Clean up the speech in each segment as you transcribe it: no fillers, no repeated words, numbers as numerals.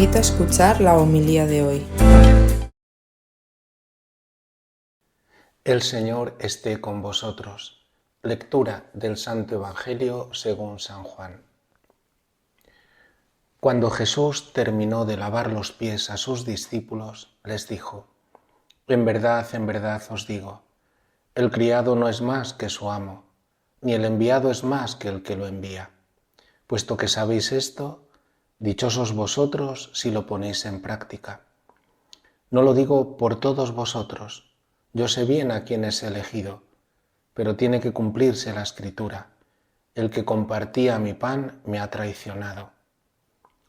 invito a escuchar la homilía de hoy. El Señor esté con vosotros. Lectura del Santo Evangelio según San Juan. Cuando Jesús terminó de lavar los pies a sus discípulos, les dijo: en verdad os digo, el criado no es más que su amo, ni el enviado es más que el que lo envía. Puesto que sabéis esto, dichosos vosotros si lo ponéis en práctica. No lo digo por todos vosotros, yo sé bien a quién es elegido, pero tiene que cumplirse la Escritura: el que compartía mi pan me ha traicionado.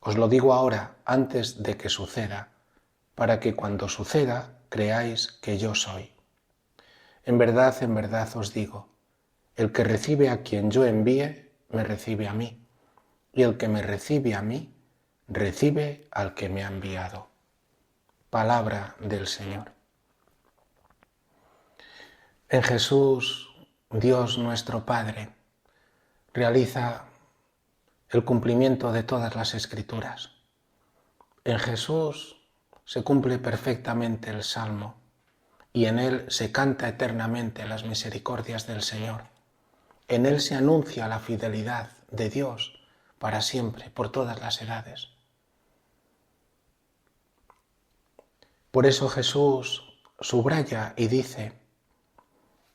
Os lo digo ahora, antes de que suceda, para que cuando suceda creáis que yo soy. En verdad os digo, el que recibe a quien yo envíe, me recibe a mí, y el que me recibe a mí, recibe al que me ha enviado. Palabra del Señor. En Jesús, Dios nuestro Padre realiza el cumplimiento de todas las Escrituras. En Jesús se cumple perfectamente el Salmo y en Él se canta eternamente las misericordias del Señor. En Él se anuncia la fidelidad de Dios para siempre, por todas las edades. Por eso Jesús subraya y dice: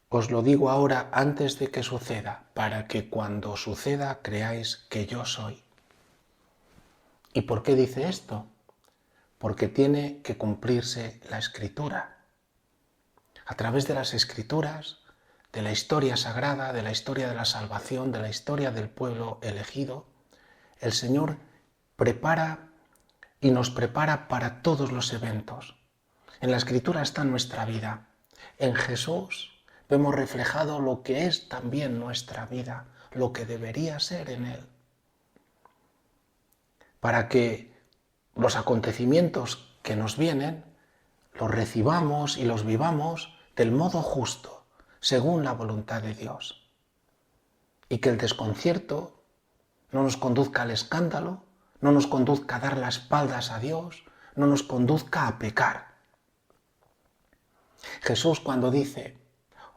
os lo digo ahora antes de que suceda, para que cuando suceda creáis que yo soy. ¿Y por qué dice esto? Porque tiene que cumplirse la Escritura. A través de las Escrituras, de la historia sagrada, de la historia de la salvación, de la historia del pueblo elegido, el Señor prepara y nos prepara para todos los eventos. En la Escritura está nuestra vida. En Jesús vemos reflejado lo que es también nuestra vida, lo que debería ser en Él. Para que los acontecimientos que nos vienen los recibamos y los vivamos del modo justo, según la voluntad de Dios. Y que el desconcierto no nos conduzca al escándalo, no nos conduzca a dar las espaldas a Dios, no nos conduzca a pecar. Jesús, cuando dice: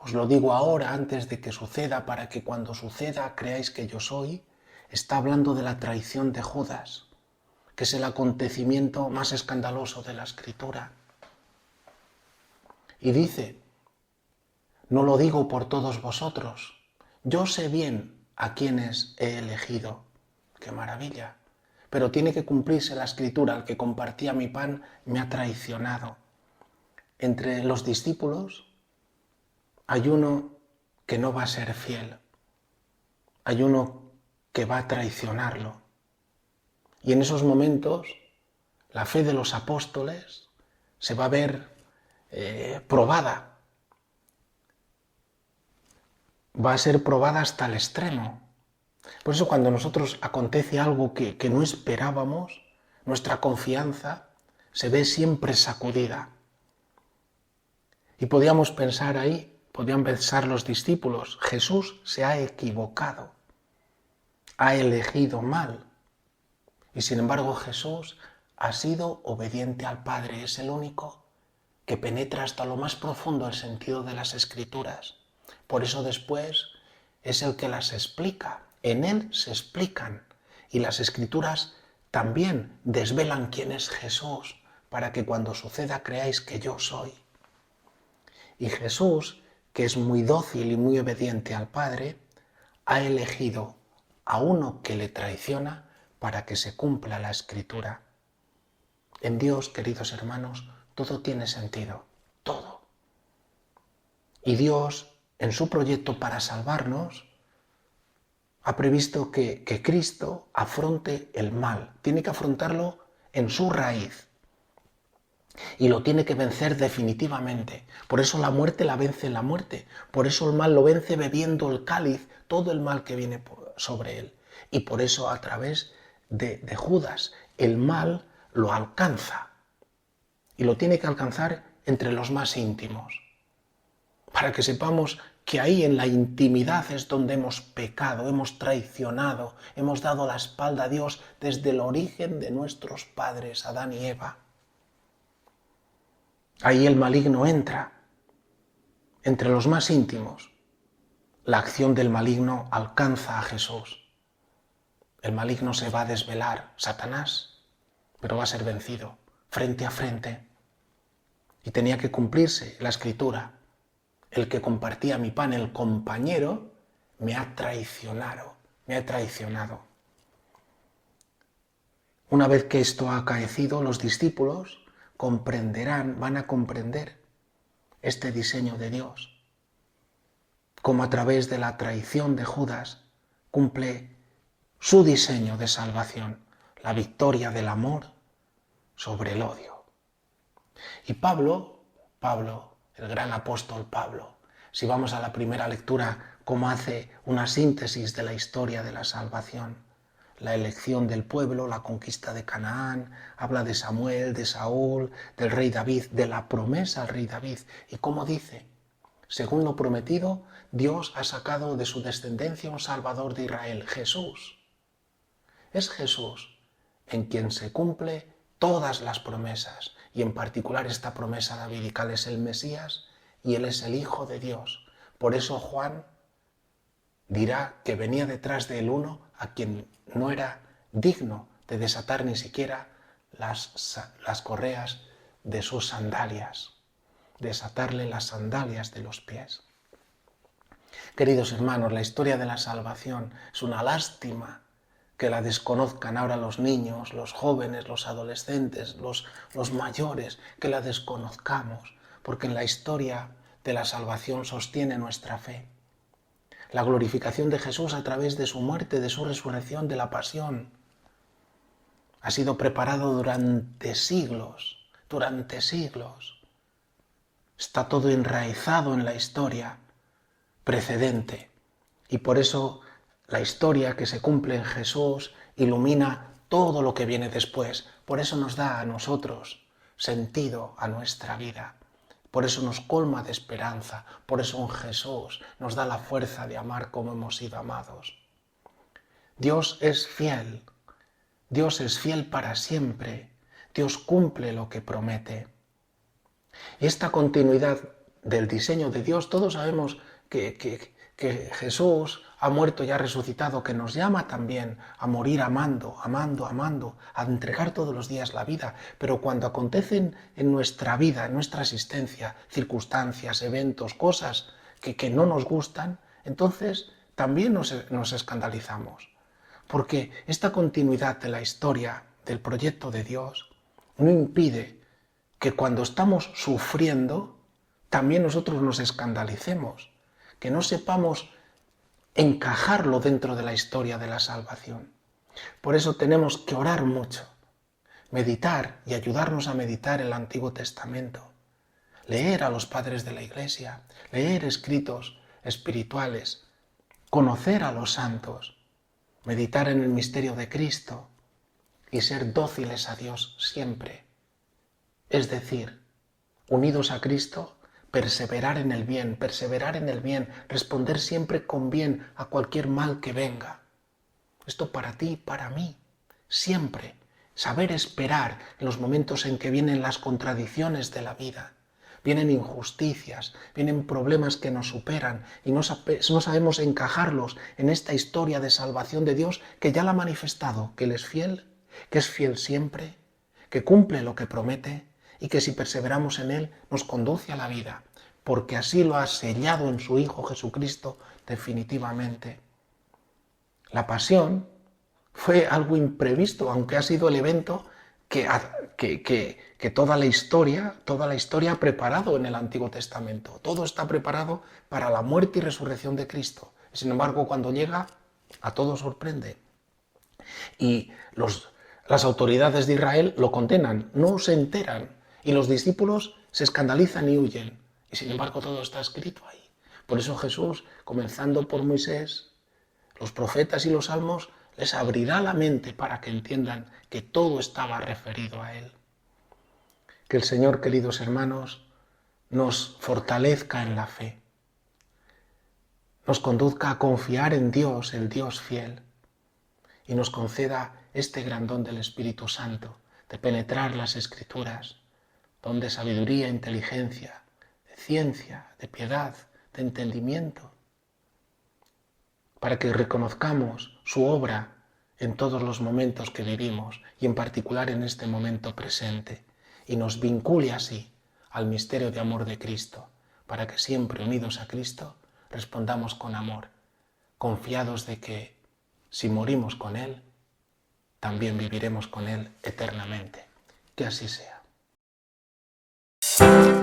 os lo digo ahora antes de que suceda, para que cuando suceda creáis que yo soy, está hablando de la traición de Judas, que es el acontecimiento más escandaloso de la Escritura. Y dice: no lo digo por todos vosotros, yo sé bien a quienes he elegido. ¡Qué maravilla! Pero tiene que cumplirse la Escritura: el que compartía mi pan me ha traicionado. Entre los discípulos hay uno que no va a ser fiel, hay uno que va a traicionarlo. Y en esos momentos la fe de los apóstoles se va a ver probada. Va a ser probada hasta el extremo. Por eso cuando a nosotros acontece algo que no esperábamos, nuestra confianza se ve siempre sacudida. Y podían pensar los discípulos: Jesús se ha equivocado, ha elegido mal. Y sin embargo Jesús ha sido obediente al Padre, es el único que penetra hasta lo más profundo el sentido de las Escrituras. Por eso después es el que las explica, en Él se explican, y las Escrituras también desvelan quién es Jesús, para que cuando suceda creáis que yo soy. Y Jesús, que es muy dócil y muy obediente al Padre, ha elegido a uno que le traiciona para que se cumpla la Escritura. En Dios, queridos hermanos, todo tiene sentido, todo. Y Dios, en su proyecto para salvarnos, ha previsto que Cristo afronte el mal. Tiene que afrontarlo en su raíz. Y lo tiene que vencer definitivamente. Por eso la muerte la vence la muerte. Por eso el mal lo vence bebiendo el cáliz, todo el mal que viene sobre él. Y por eso a través de Judas el mal lo alcanza. Y lo tiene que alcanzar entre los más íntimos. para que sepamos que ahí en la intimidad es donde hemos pecado, hemos traicionado, hemos dado la espalda a Dios desde el origen de nuestros padres, Adán y Eva. Ahí el maligno entra, entre los más íntimos. La acción del maligno alcanza a Jesús. El maligno se va a desvelar, Satanás, pero va a ser vencido, frente a frente. Y tenía que cumplirse la Escritura. El que compartía mi pan, el compañero, me ha traicionado. Una vez que esto ha acaecido, los discípulos van a comprender este diseño de Dios. Cómo a través de la traición de Judas cumple su diseño de salvación, la victoria del amor sobre el odio. Y Pablo, el gran apóstol Pablo, si vamos a la primera lectura, cómo hace una síntesis de la historia de la salvación, la elección del pueblo, la conquista de Canaán, habla de Samuel, de Saúl, del rey David, de la promesa al rey David, y cómo dice, según lo prometido, Dios ha sacado de su descendencia un Salvador de Israel, Jesús. Es Jesús en quien se cumple todas las promesas, y en particular esta promesa davidical es el Mesías y Él es el Hijo de Dios. Por eso Juan dirá que venía detrás de él uno a quien no era digno de desatar ni siquiera las correas de sus sandalias, desatarle las sandalias de los pies. Queridos hermanos, la historia de la salvación es una lástima que la desconozcan ahora los niños, los jóvenes, los adolescentes, los mayores, que la desconozcamos, porque en la historia de la salvación sostiene nuestra fe. La glorificación de Jesús a través de su muerte, de su resurrección, de la pasión, ha sido preparado durante siglos. Está todo enraizado en la historia precedente, y por eso la historia que se cumple en Jesús ilumina todo lo que viene después. Por eso nos da a nosotros sentido a nuestra vida. Por eso nos colma de esperanza. Por eso en Jesús nos da la fuerza de amar como hemos sido amados. Dios es fiel. Dios es fiel para siempre. Dios cumple lo que promete. Y esta continuidad del diseño de Dios, todos sabemos que Jesús ha muerto y ha resucitado, que nos llama también a morir amando, a entregar todos los días la vida. Pero cuando acontecen en nuestra vida, en nuestra existencia, circunstancias, eventos, cosas que no nos gustan, entonces también nos escandalizamos. Porque esta continuidad de la historia, del proyecto de Dios, no impide que cuando estamos sufriendo, también nosotros nos escandalicemos, que no sepamos encajarlo dentro de la historia de la salvación. Por eso tenemos que orar mucho, meditar y ayudarnos a meditar el Antiguo Testamento, leer a los padres de la Iglesia, leer escritos espirituales, conocer a los santos, meditar en el misterio de Cristo y ser dóciles a Dios siempre. Es decir, unidos a Cristo, perseverar en el bien, responder siempre con bien a cualquier mal que venga. Esto para ti y para mí, siempre. Saber esperar en los momentos en que vienen las contradicciones de la vida. Vienen injusticias, vienen problemas que nos superan y no sabemos encajarlos en esta historia de salvación de Dios que ya la ha manifestado, que Él es fiel, que es fiel siempre, que cumple lo que promete y que si perseveramos en Él nos conduce a la vida, porque así lo ha sellado en su Hijo Jesucristo definitivamente. La pasión fue algo imprevisto, aunque ha sido el evento que toda la historia ha preparado en el Antiguo Testamento. Todo está preparado para la muerte y resurrección de Cristo. Sin embargo, cuando llega, a todos sorprende. Y las autoridades de Israel lo condenan, no se enteran. Y los discípulos se escandalizan y huyen. Y sin embargo todo está escrito ahí. Por eso Jesús, comenzando por Moisés, los profetas y los salmos, les abrirá la mente para que entiendan que todo estaba referido a Él. Que el Señor, queridos hermanos, nos fortalezca en la fe. nos conduzca a confiar en Dios, el Dios fiel, y nos conceda este gran don del Espíritu Santo, de penetrar las Escrituras, don de sabiduría, inteligencia, de ciencia, de piedad, de entendimiento, para que reconozcamos su obra en todos los momentos que vivimos y en particular en este momento presente, y nos vincule así al misterio de amor de Cristo, para que siempre unidos a Cristo respondamos con amor, confiados de que si morimos con Él, también viviremos con Él eternamente. Que así sea.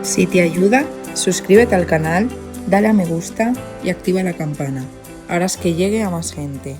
Si te ayuda, suscríbete al canal, dale a me gusta y activa la campana. Harás que llegue a más gente.